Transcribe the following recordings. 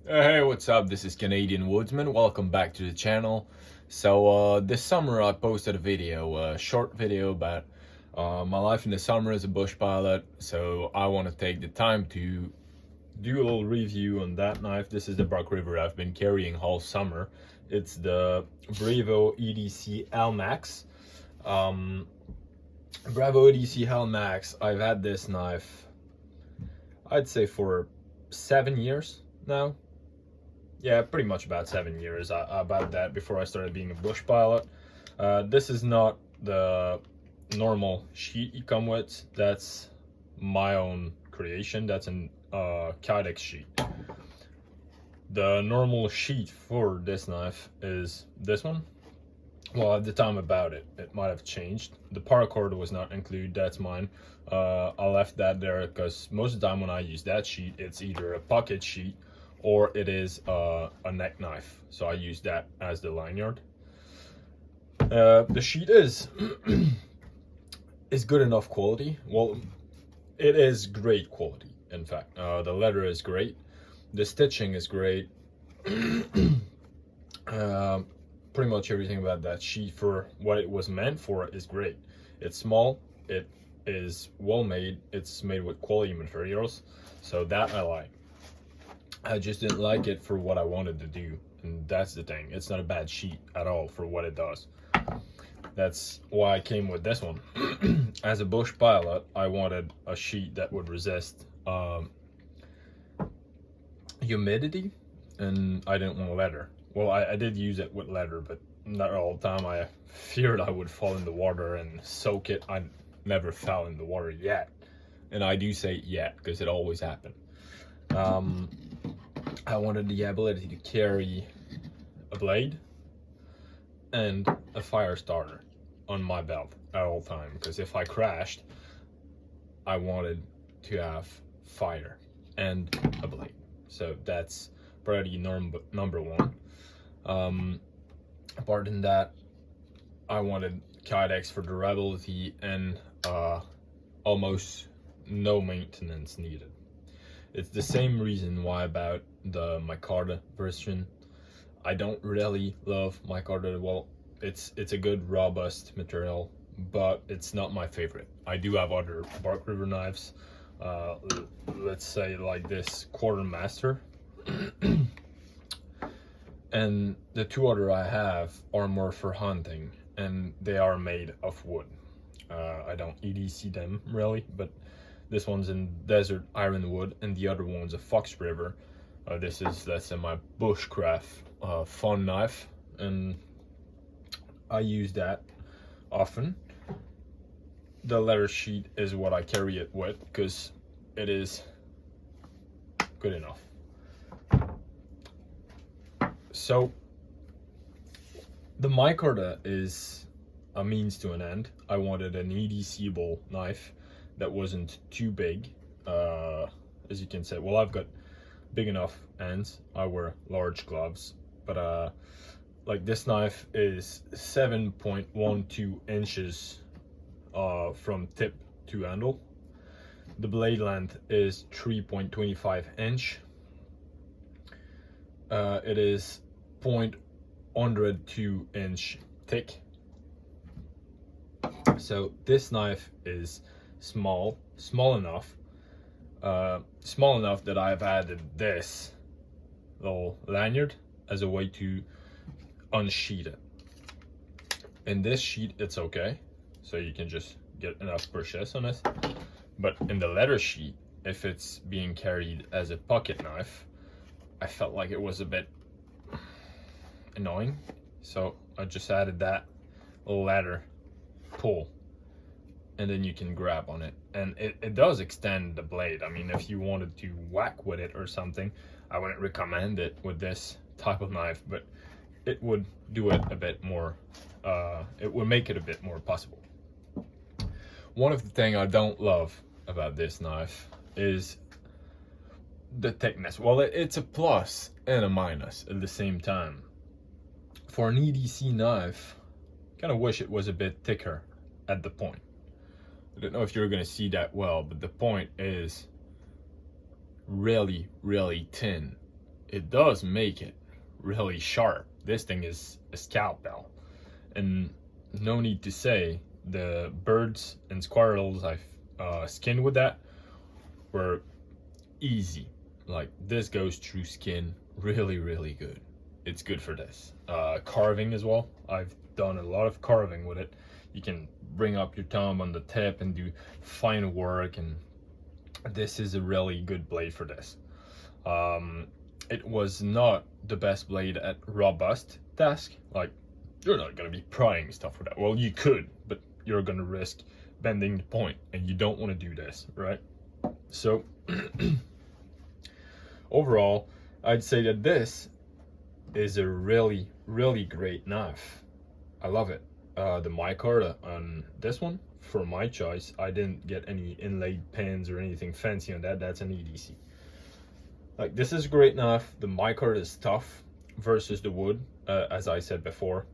Hey, what's up? This is Canadian Woodsman. Welcome back to the channel. So this summer I posted a short video about my life in the summer as a bush pilot. So I want to take the time to do a little review on that knife. This is the Buck River I've been carrying all summer. It's the Bravo EDC elmax. Bravo EDC elmax. I've had this knife, I'd say, for 7 years now. Yeah, pretty much about 7 years. About that before I started being a bush pilot. This is not the normal sheet you come with. That's my own creation. That's an Kydex sheet. The normal sheet for this knife is this one. Well, at the time about it, it might have changed. The paracord was not included. That's mine. I left that there because most of the time when I use that sheet, it's either a pocket sheet or it is a neck knife. So I use that as the lanyard. The sheet is good enough quality. Well, it is great quality, in fact. The leather is great. The stitching is great. Pretty much everything about that sheet for what it was meant for is great. It's small, it is well made, it's made with quality materials, so that I like. I just didn't like it for what I wanted to do, and that's the thing. It's not a bad sheet at all for what it does. That's why I came with this one. As a bush pilot, I wanted a sheet that would resist humidity, and I didn't want leather. Well, I did use it with leather, but not all the time. I feared I would fall in the water and soak it. I never fell in the water yet, and I do say yet because it always happened. I wanted the ability to carry a blade and a fire starter on my belt at all time, because if I crashed, I wanted to have fire and a blade. So that's priority number one. Apart from that, I wanted Kydex for durability and almost no maintenance needed. It's the same reason why about the micarta version. I don't really love micarta. Well, it's a good robust material, but it's not my favorite. I do have other Buck River knives. Let's say like this Quartermaster. And the two other I have are more for hunting, and they are made of wood. I don't EDC them really, but this one's in desert ironwood, and the other one's a Fox River. That's in my bushcraft fun knife, and I use that often. The leather sheet is what I carry it with because it is good enough. So the micarta is a means to an end. I wanted an EDC-able knife that wasn't too big. As you can see, well, I've got big enough ends. I wear large gloves, but like this knife is 7.12 inches from tip to handle. The blade length is 3.25 inch. It is 0.102 inch thick. So this knife is small enough that I've added this little lanyard as a way to unsheath it. In this sheet, it's okay, so you can just get enough purchase on it. But in the leather sheet, if it's being carried as a pocket knife, I felt like it was a bit annoying, so I just added that little ladder pull, and then you can grab on it, and it does extend the blade. I mean, if you wanted to whack with it or something, I wouldn't recommend it with this type of knife, but it would do it a bit more, it would make it a bit more possible. One of the things I don't love about this knife is the thickness. Well, it's a plus and a minus at the same time. For an EDC knife, kind of wish it was a bit thicker at the point. I don't know if you're gonna see that well, but the point is really thin. it does make it really sharp. This thing is a scalpel, and no need to say, the birds and squirrels I've skinned with that were easy. Like, this goes through skin really good. It's good for this. Carving as well, I've done a lot of carving with it. You can bring up your thumb on the tip and do fine work, and this is a really good blade for this. It was not the best blade at robust task. Like, you're not gonna be prying stuff with that. Well, you could, but you're gonna risk bending the point, and you don't want to do this, right? So overall, I'd say that this is a really great knife. I love it. The micarta on this one, for my choice, I didn't get any inlaid pins or anything fancy on that. That's an EDC. Like, this is a great knife. The micarta is tough versus the wood, as I said before.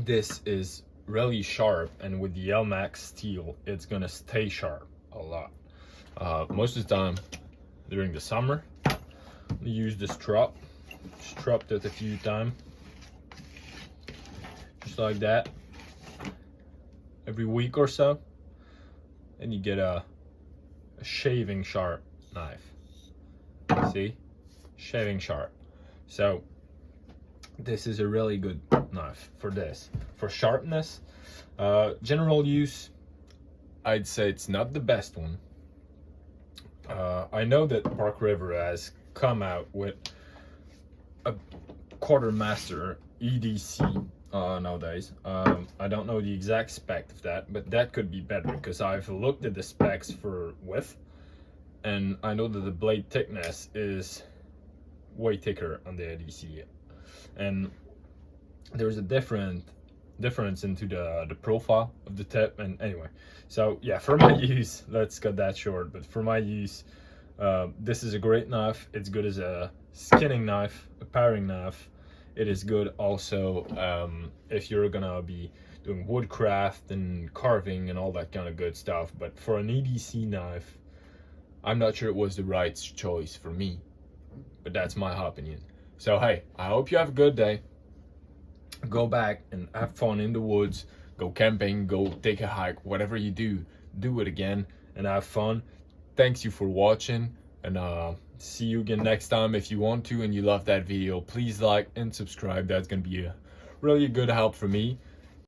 This is really sharp, and with the elmax steel, it's gonna stay sharp a lot. Most of the time during the summer, I use this strap. Strapped it a few times, just like that, every week or so, and you get a shaving sharp knife. See, shaving sharp. So this is a really good knife for this. For sharpness, general use, I'd say it's not the best one. I know that Park River has come out with a quartermaster EDC nowadays. I don't know the exact spec of that, but that could be better, because I've looked at the specs for width, and I know that the blade thickness is way thicker on the EDC, and there's a difference into the profile of the tip. And anyway, so yeah, for my use, let's cut that short, but for my use, this is a great knife. It's good as a skinning knife, a paring knife. It is good also if you're gonna be doing woodcraft and carving and all that kind of good stuff. But for an EDC knife, I'm not sure it was the right choice for me, but that's my opinion. So hey, I hope you have a good day. Go back and have fun in the woods, go camping, go take a hike, whatever you do it again and have fun. Thanks you for watching, and see you again next time. If you want to and you love that video, please like and subscribe. That's gonna be a really good help for me.